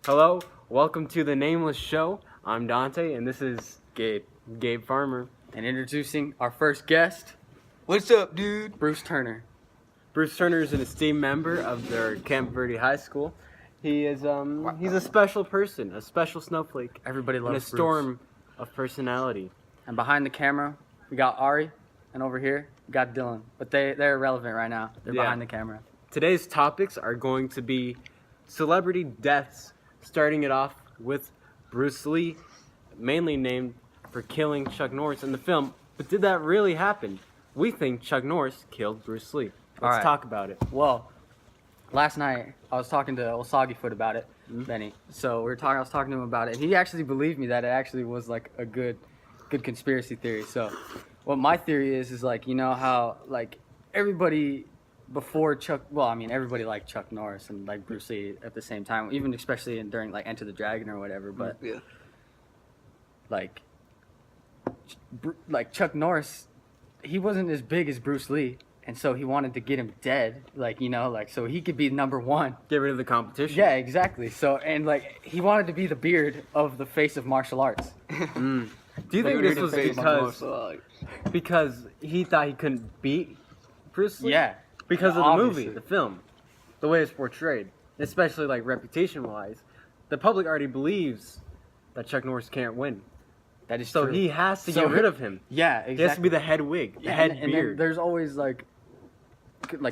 Hello, welcome to the Nameless Show. I'm Dante, and this is Gabe Farmer. And introducing our first guest, What's up, dude? Bruce Turner. Bruce Turner is an esteemed member of their Camp Verde High School. He is he's a special person, a special snowflake, Everybody in loves a storm of personality. And behind the camera, we got Ari, and over here, we got Dylan. But they're irrelevant right now. They're behind the camera. Today's topics are going to be celebrity deaths, starting it off with Bruce Lee, mainly named for killing Chuck Norris in the film. But did that really happen? We think Chuck Norris killed Bruce Lee. Let's talk about it. Well, last night I was talking to old Soggy Foot about it, Benny. So I was talking to him about it. He actually believed me that it actually was like a good conspiracy theory. So, what my theory is like, you know how like everybody before Chuck, well, I mean everybody liked Chuck Norris and like Bruce Lee at the same time, even especially during like Enter the Dragon or whatever. But Yeah. like Chuck Norris, he wasn't as big as Bruce Lee. And so he wanted to get him dead, like, you know, like, so he could be number one. Get rid of the competition. Yeah, exactly. So, and, like, he wanted to be the beard of the face of martial arts. Do you think this was because he thought he couldn't beat Bruce Lee? Yeah. Because of the Obviously. movie, the film, the way it's portrayed, especially, like, reputation-wise. The public already believes that Chuck Norris can't win. That is So true. he has to get rid of him. Yeah, exactly. He has to be the head wig, the head and then beard. there's always, like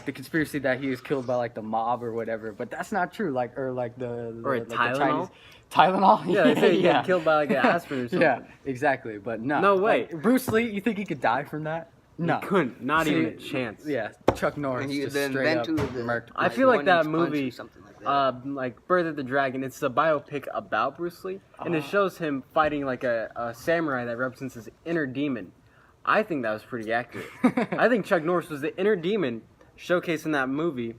the conspiracy that he was killed by, like, the mob or whatever. But that's not true. Like, or, like, Or a like, Tylenol? Tylenol? Yeah, they say he got killed by, like, an aspirin or something. Yeah, exactly. But no. No way. Like, Bruce Lee, you think he could die from that? No. He couldn't. Not See, even a chance. Yeah, Chuck Norris And he just the straight up inventor of the murked. I feel like that 1-inch punch or movie, something like that. like Birth of the Dragon, it's a biopic about Bruce Lee, and it shows him fighting like a samurai that represents his inner demon. I think that was pretty accurate. I think Chuck Norris was the inner demon showcased in that movie,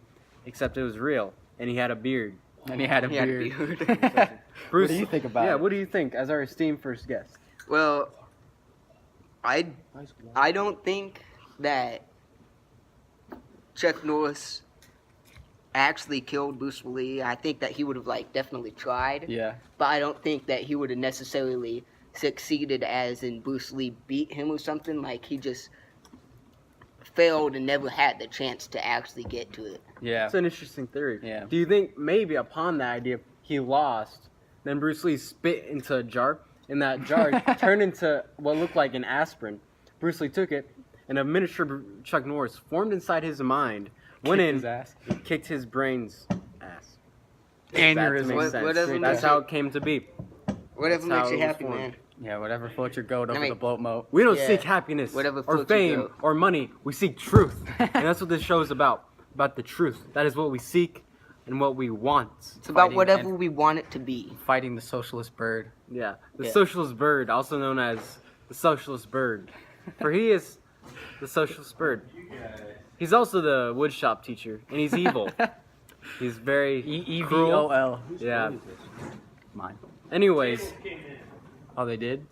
except it was real, and he had a beard. And he had a He had a beard. beard. Bruce, What do you think about Yeah, it? what do you think as our esteemed first guest? Well, I don't think that Chuck Norris actually killed Bruce Lee. I think that he would have like definitely tried. Yeah. But I don't think that he would have necessarily succeeded as in Bruce Lee beat him or something. Like he just failed and never had the chance to actually get to it. Yeah. It's an interesting theory. Yeah. Do you think maybe upon that idea he lost, then Bruce Lee spit into a jar, and that jar turned into what looked like an aspirin? Bruce Lee took it, and a miniature Chuck Norris formed inside his mind, went in, his ass. kicked his brain's ass. Aneurysm. That makes sense. Whatever That's makes how it- it came to be. Whatever That's how makes you it was happy, formed. man. Yeah, whatever floats your goat over I mean- the boat moat. We don't Yeah. seek happiness Whatever or floats your fame goat. or money. We seek truth. And that's what this show is about the truth. That is what we seek and what we want. It's about Fighting whatever and- we want it to be. Fighting the socialist bird. Yeah, the Yeah. socialist bird, also known as the socialist bird. For he is the socialist bird. He's also the woodshop teacher, and he's evil. He's very cruel. EVOL. Yeah. Mine. Anyways, Oh, they did?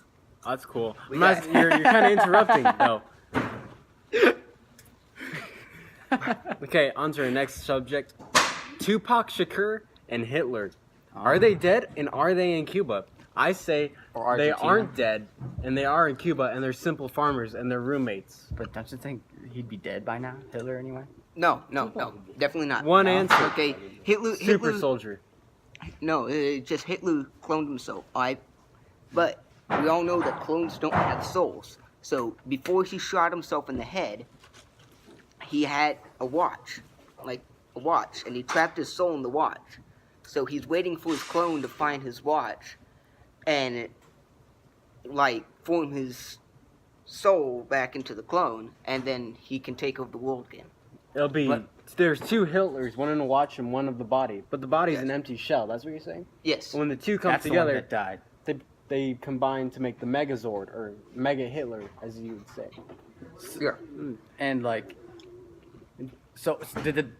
that's cool. We You're got- kind of interrupting, though. Okay, on to our next subject. Tupac Shakur and Hitler. Are they dead, and are they in Cuba? I say Or they Argentina. aren't dead, and they are in Cuba, and they're simple farmers, and they're roommates. But don't you think he'd be dead by now? Hitler, anyway? No, definitely not. One No. answer. Okay, Hitler. Super soldier. No, just Hitler cloned himself. Alright, but we all know that clones don't have souls. So before he shot himself in the head, he had a watch, and he trapped his soul in the watch. So he's waiting for his clone to find his watch, and like form his soul back into the clone, and then he can take over the world again. It'll be. What? There's two Hitlers, one in a watch and one of the body. But the body's Yes. an empty shell. That's what you're saying? Yes. When the two come That's the one together, that died. they combine to make the Megazord, or Mega Hitler, as you would say. Yeah. And, like... So,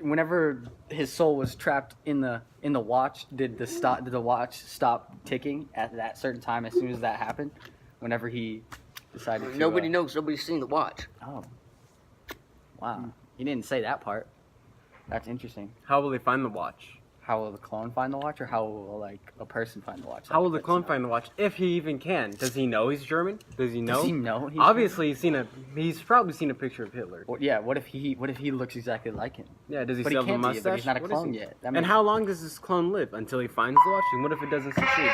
whenever his soul was trapped in the watch, did the watch stop ticking at that certain time as soon as that happened? Whenever he decided to... Nobody knows. Nobody's seen the watch. Oh. Wow. You didn't say that part. That's interesting. How will they find the watch? How will the clone find the watch, or how will like a person find the watch? How will the That's clone not- find the watch if he even can? Does he know he's German? Does he know? Does he know? He's Obviously, he's probably seen a picture of Hitler. Well, yeah. What if he looks exactly like him? Yeah, does he But he still have a can't be, mustache? but he's not a What is clone he? yet. And how long does this clone live until he finds the watch? And what if it doesn't succeed?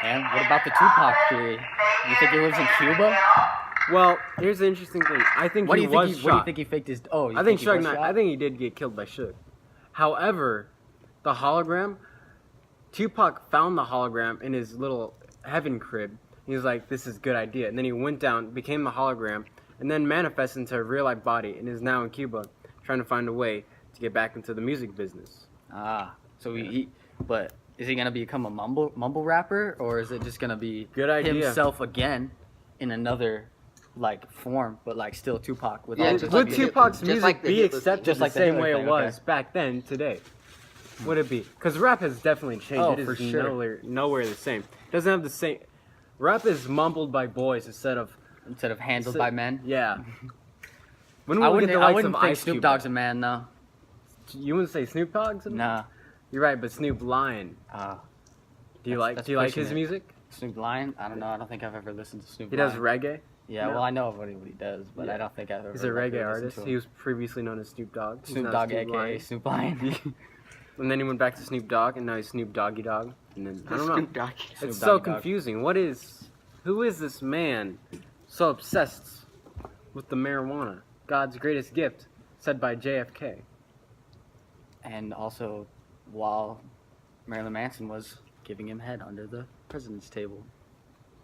And what about the Tupac theory? You think he lives in Cuba? Well, here's the interesting thing. I think What do he you think? was What shot. do you think he faked his? Oh, you I think he was Suge Knight. shot? I think he did get killed by Suge. However, the hologram, Tupac found the hologram in his little heaven crib. He was like, "This is a good idea," and then he went down, became the hologram, and then manifested into a real life body, and is now in Cuba, trying to find a way to get back into the music business. Ah, so but is he gonna become a mumble rapper, or is it just gonna be Good idea. himself again in another like form, but like still Tupac with Yeah, all just his Would like Tupac's just music like the be Hitler accepted thing. Just the like the same Hitler way it thing, was okay. back then today? Would it be? Because rap has definitely changed. Oh, It is for sure. nowhere the same. Doesn't have the same. Rap is mumbled by boys instead of handled by men. Yeah. When I will we wouldn't. get the I likes wouldn't of think Ice Snoop Cube Dogg's a back? man though. You wouldn't say Snoop Dogg's? Nah. You're right, but Snoop Lion. Do you like? that's Do you like pushing his it. music? Snoop Lion? I don't know. I don't think I've ever listened to Snoop. He does Lion. reggae. Yeah, No. well, I know what he does, but Yeah. I don't think I've ever. He's a like, reggae really listened artist. to him. He was previously known as Snoop Dogg. He's Snoop now Dogg, Snoop aka Lion. Snoop Lion. And then he went back to Snoop Dogg, and now he's Snoop Doggy Dogg. And then I don't know. Snoop Dogg. Snoop It's Doggy so Dogg. confusing. Who is this man so obsessed with the marijuana? God's greatest gift, said by JFK. And also, while Marilyn Manson was giving him head under the president's table.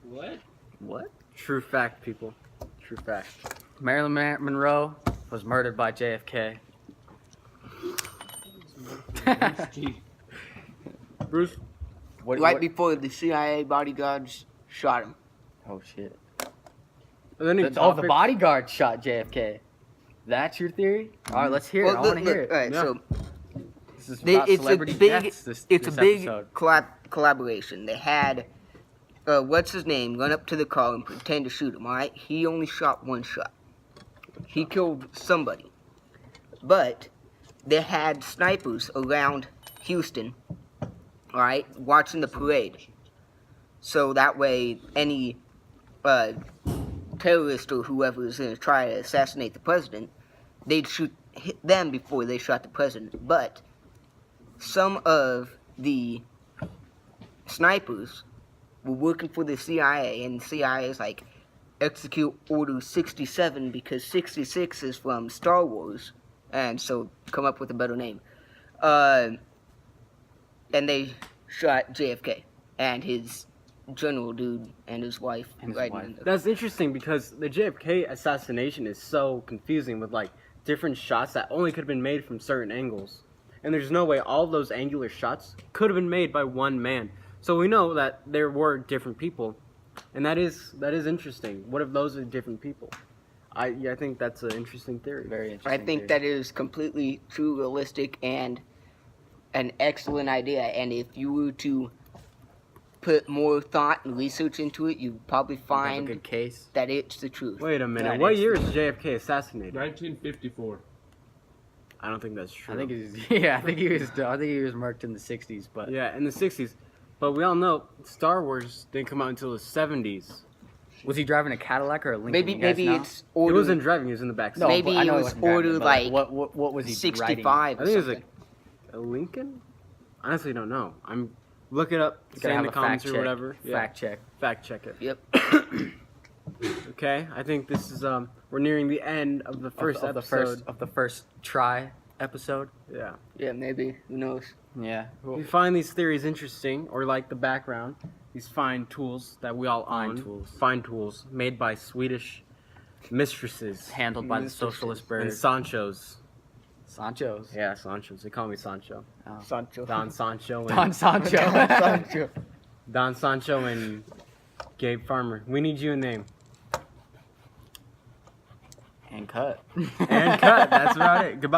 What? What? True fact, people. True fact. Marilyn Monroe was murdered by JFK. Bruce? Right before the CIA bodyguards shot him. Oh shit! Are there any The topics? bodyguard shot JFK. That's your theory? All right, let's hear it. I want to hear it. All right, Yeah. so This is about it's a celebrity big, deaths this it's a this big episode. collaboration. They had, what's his name, run up to the car and pretend to shoot him. All right, he only shot one shot. He killed somebody, but they had snipers around Houston. All right, watching the parade, so that way any terrorist or whoever is going to try to assassinate the president, they'd hit them before they shot the president. But some of the snipers were working for the CIA, and the CIA is like, execute Order 67 because 66 is from Star Wars, and so come up with a better name. And they shot JFK and his general dude and his wife. And his right wife. in the- That's interesting because the JFK assassination is so confusing with like different shots that only could have been made from certain angles. And there's no way all those angular shots could have been made by one man. So we know that there were different people. And that is interesting. What if those are different people? I think that's an interesting theory. Very I interesting. think that is completely true, realistic, and an excellent idea. And if you were to put more thought and research into it, you'd probably Have a find good case. that it's the truth. Wait a minute. That What is- year is JFK assassinated? 1954. I don't think that's true. I think I think he was murked in the '60s, but Yeah, in the 60s. But we all know Star Wars didn't come out until the 70s. was he driving a Cadillac or a Lincoln? Maybe You guys know? it's He order wasn't driving, he was in the back seat. No, maybe but I it know was wasn't driving, order but like what was he 65 I or think it was something. a Lincoln? Honestly, don't know. I'm look it up, You say gotta in have the a comments fact or check. whatever. Fact check. Fact check it. Yep. Okay, I think this is we're nearing the end of the first of episode. the first try episode. Yeah. Yeah, maybe. Who knows? Yeah. We find these theories interesting, or like the background, these fine tools that we all Fine own. tools. Fine tools made by Swedish mistresses Handled by the Mistresses. socialist and bird. Sanchos. Sancho's. Yeah, Sanchos. They call me Sancho. Oh. Sancho. Don Sancho. And, Don Sancho. Sancho. Don Sancho and Gabe Farmer. We need you a name. And cut. And cut. That's about it. Goodbye.